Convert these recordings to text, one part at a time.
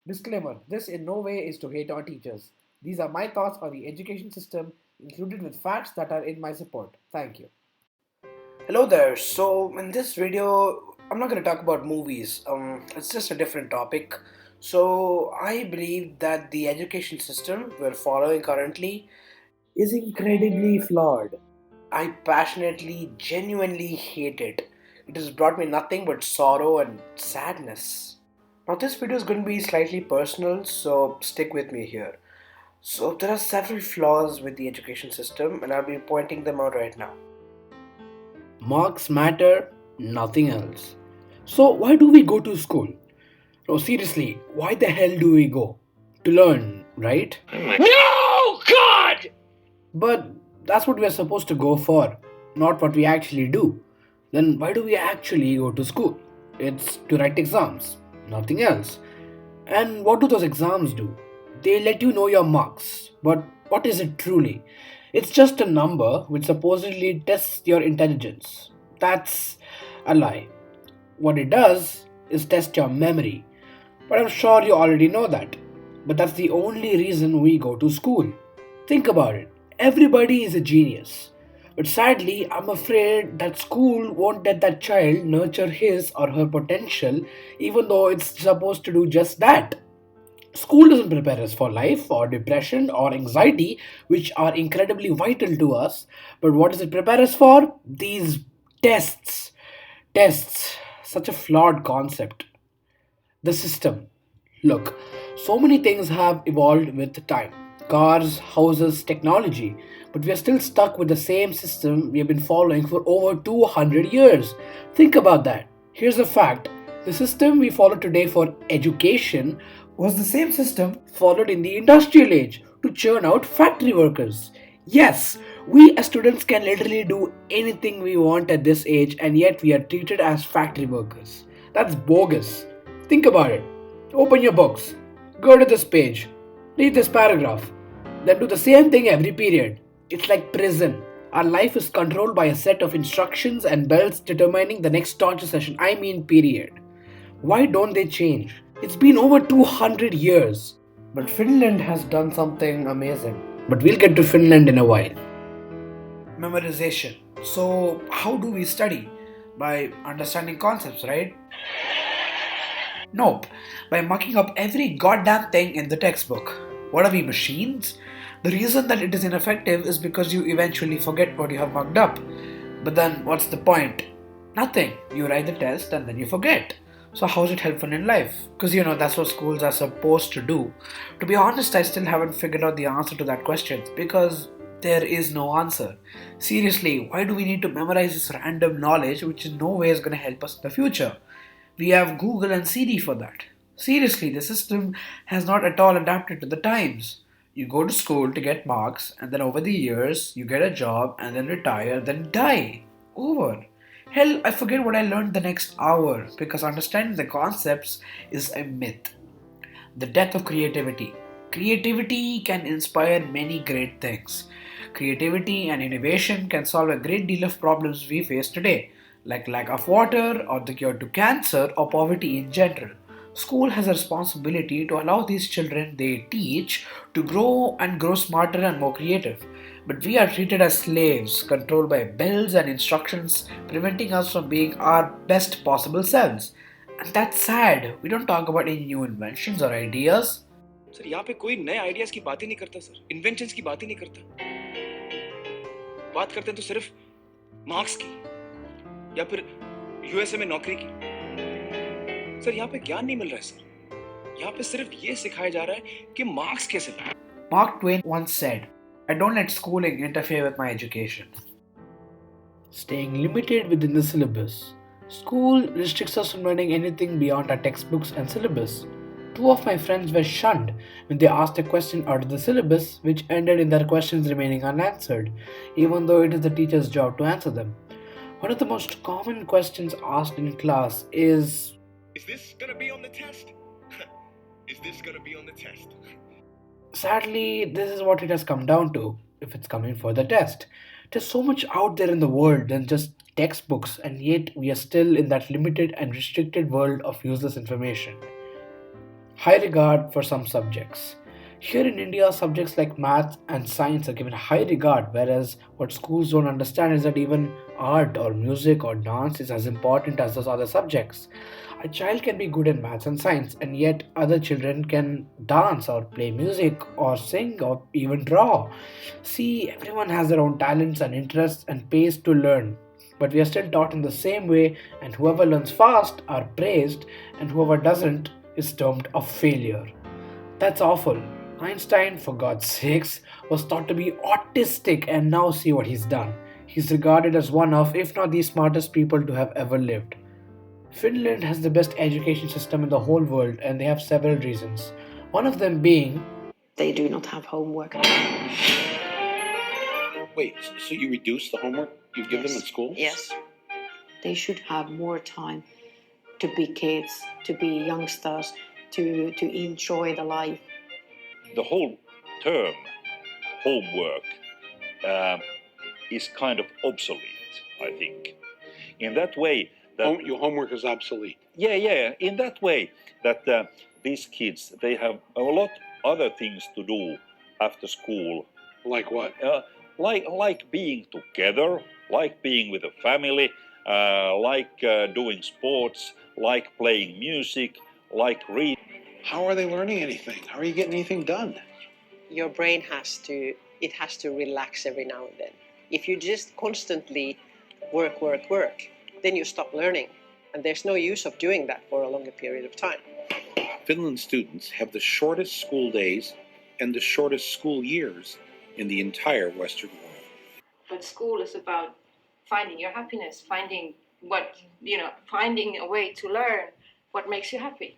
Disclaimer: this in no way is to hate on teachers. These are my thoughts on the education system, included with facts that are in my support. Thank you. Hello there. So, in this video, I'm not going to talk about movies. It's just a different topic. So, I believe that the education system we're following currently is incredibly flawed. I passionately, genuinely hate it. It has brought me nothing but sorrow and sadness. Now, this video is going to be slightly personal, so stick with me here. So, there are several flaws with the education system, and I'll be pointing them out right now. Marks matter, nothing else. So, why do we go to school? No, seriously, why the hell do we go? To learn, right? No, God! But that's what we are supposed to go for, not what we actually do. Then why do we actually go to school? It's to write exams, nothing else. And what do those exams do? They let you know your marks. But what is it truly? It's just a number which supposedly tests your intelligence. That's a lie. What it does is test your memory. But I'm sure you already know that. But that's the only reason we go to school. Think about it. Everybody is a genius. But sadly, I'm afraid that school won't let that child nurture his or her potential, even though it's supposed to do just that. School doesn't prepare us for life or depression or anxiety, which are incredibly vital to us. But what does it prepare us for? These tests. Tests. Such a flawed concept. The system. Look, so many things have evolved with time: cars, houses, technology, but we are still stuck with the same system we have been following for over 200 years. Think about that. Here's a fact: the system we follow today for education was the same system followed in the industrial age to churn out factory workers. Yes, we as students can literally do anything we want at this age, and yet we are treated as factory workers. That's bogus. Think about it. Open your books, go to this page, read this paragraph, then do the same thing every period. It's like prison. Our life is controlled by a set of instructions and bells determining the next torture session. I mean, period. Why don't they change? It's been over 200 years. But Finland has done something amazing. But we'll get to Finland in a while. Memorization. So, how do we study? By understanding concepts, right? Nope, by mucking up every goddamn thing in the textbook. What are we, machines? The reason that it is ineffective is because you eventually forget what you have mucked up. But then, what's the point? Nothing. You write the test and then you forget. So, how's it helpful in life? Because that's what schools are supposed to do. To be honest, I still haven't figured out the answer to that question because there is no answer. Seriously, why do we need to memorize this random knowledge which in no way is going to help us in the future? We have Google and Siri for that. Seriously, the system has not at all adapted to the times. You go to school to get marks, and then over the years, you get a job, and then retire, then die. Over. Hell, I forget what I learned the next hour because understanding the concepts is a myth. The death of creativity. Creativity can inspire many great things. Creativity and innovation can solve a great deal of problems we face today, like lack of water, or the cure to cancer, or poverty in general. School has a responsibility to allow these children they teach to grow and grow smarter and more creative. But we are treated as slaves, controlled by bells and instructions, preventing us from being our best possible selves. And that's sad. We don't talk about any new inventions or ideas. Sir यहाँ पे कोई नए ideas की बात ही नहीं करता sir inventions की बात ही नहीं करता बात करते हैं तो सिर्फ मार्क्स की या फिर यूएसए में नौकरी की सर यहाँ पे ज्ञान नहीं मिल रहा है सर यहाँ पे सिर्फ ये सिखाया जा रहा है कि मार्क्स कैसे लाएं Mark Twain once said, I don't let schooling interfere with my education. Staying limited within the syllabus. School restricts us from learning anything beyond our textbooks and syllabus. Two of my friends were shunned when they asked a question out of the syllabus, which ended in their questions remaining unanswered, even though it is the teacher's job to answer them. One of the most common questions asked in class Is this gonna be on the test? Is this gonna be on the test? Sadly, this is what it has come down to, if it's coming for the test. There's so much out there in the world than just textbooks, and yet we are still in that limited and restricted world of useless information. high regard for some subjects. Here in India, subjects like math and science are given high regard, whereas what schools don't understand is that even art or music or dance is as important as those other subjects. A child can be good in maths and science, and yet other children can dance or play music or sing or even draw. See, everyone has their own talents and interests and pays to learn. But we are still taught in the same way, and whoever learns fast are praised, and whoever doesn't is termed a failure. That's awful. Einstein, for God's sakes, was thought to be autistic, and now see what he's done. He's regarded as one of, if not the smartest people to have ever lived. Finland has the best education system in the whole world, and they have several reasons. One of them being they do not have homework. Wait, so you reduce the homework you give them in school? Yes. They should have more time to be kids, to be youngsters, to enjoy the life. The whole term homework is kind of obsolete, I think. In that way, that Your homework is obsolete. yeah, in that way that these kids they have a lot other things to do after school, Like what? like being together, like being with a family, like doing sports, like playing music, like reading. How are they learning anything? How are you getting anything done? Your brain has to relax every now and then. If you just constantly work, then you stop learning. And there's no use of doing that for a longer period of time. Finland students have the shortest school days and the shortest school years in the entire Western world. But school is about finding your happiness, finding finding a way to learn what makes you happy.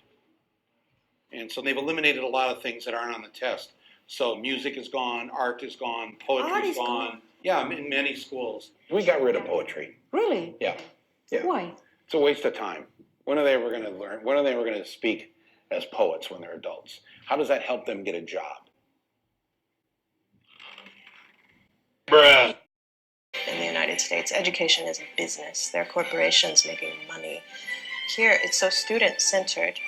And so they've eliminated a lot of things that aren't on the test. So music is gone, art is gone, poetry Art is is gone. gone? Yeah, in many schools. We got rid of poetry. Really? Yeah. Yeah. Why? It's a waste of time. When are they ever going to learn? When are they ever going to speak as poets when they're adults? How does that help them get a job? Bruh. In the United States, education is a business. There are corporations making money. Here, it's so student-centered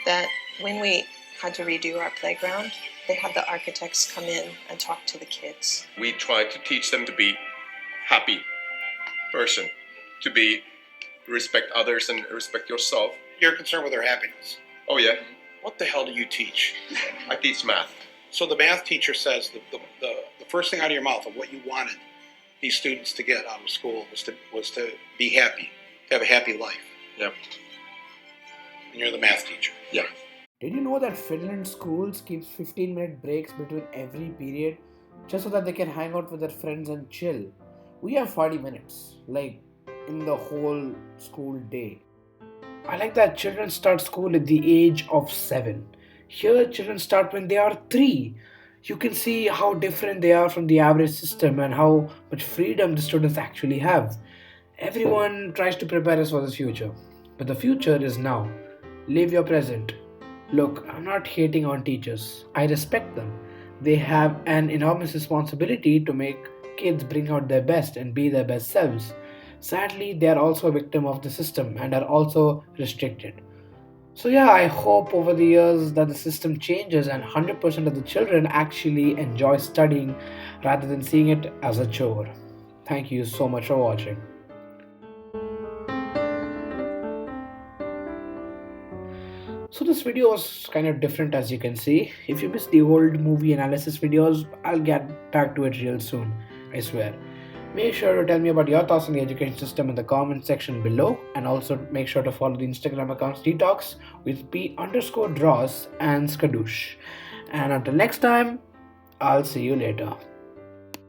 that when we had to redo our playground, they had the architects come in and talk to the kids. We try to teach them to be happy person, to be respect others and respect yourself. You're concerned with their happiness. Oh yeah, What the hell do you teach? I teach math. So the math teacher says the first thing out of your mouth of what you wanted these students to get out of school was to be happy, to have a happy life. Yep. And you're the math teacher. Yeah. Did you know that Finland schools keeps 15-minute breaks between every period just so that they can hang out with their friends and chill? We have 40 minutes, like in the whole school day. I like that children start school at the age of 7. Here, children start when they are 3. You can see how different they are from the average system and how much freedom the students actually have. Everyone tries to prepare us for the future, but the future is now. Live your present. Look, I'm not hating on teachers. I respect them. They have an enormous responsibility to make kids bring out their best and be their best selves. Sadly, they are also a victim of the system and are also restricted. So yeah, I hope over the years that the system changes and 100% of the children actually enjoy studying rather than seeing it as a chore. Thank you so much for watching. So this video was kind of different, as you can see. If you missed the old movie analysis videos, I'll get back to it real soon, I swear. Make sure to tell me about your thoughts on the education system in the comment section below, and also make sure to follow the Instagram accounts Detox with P_draws and Skadoosh. And until next time, I'll see you later.